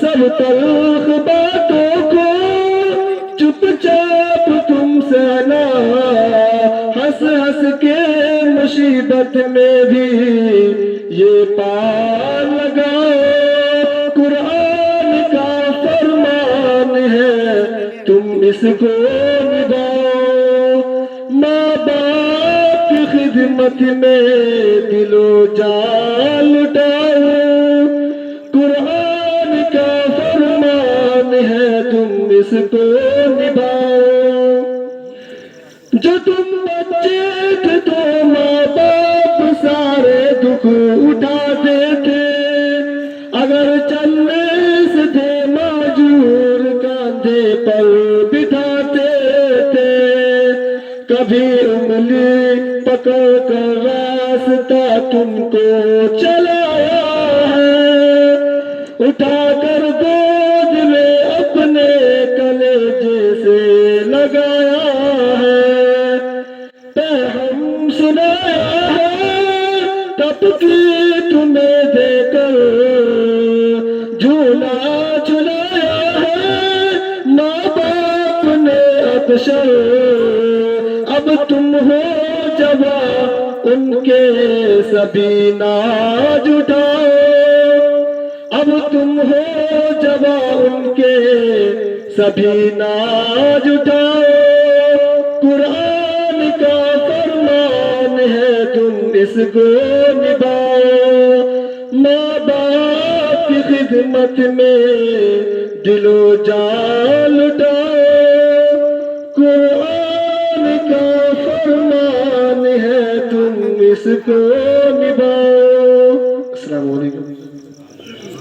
سب تلخ باتوں کو چپ چاپ تم سہنا، ہنس ہنس کے مصیبت میں بھی یہ پار لگاؤ، قرآن کا فرمان ہے تم اس کو نبھاؤ، ماں باپ کی خدمت میں دل و جان لٹاؤ، قرآن کا فرمان ہے تم اس کو نبھاؤ، جو تم بچے تھے تو ماں باپ سارے دکھ اٹھاتے تھے، اگر چلنے سے تھے معذور کاندھے پر بٹھاتے تھے، کبھی انگلی پکڑ کر راستہ تم کو چلایا ہے، اٹھا کر گود میں اپنے کلیجے سے لگایا ہے، پیغام سنایا ہے تب کی تمہیں دے کر، جھولا جھلایا ہے ماں باپ نے اکثر، اب تم ہو جوان ان کے سبھی ناز اٹھاؤ، اب تم ہو جوان ان کے سبھی ناز اٹھاؤ، قرآن کا فرمان ہے تم اس کو نبھاؤ، ماں باپ کی خدمت میں دل و جان لٹاؤ، قرآن کا فرمان ہے تم اس کو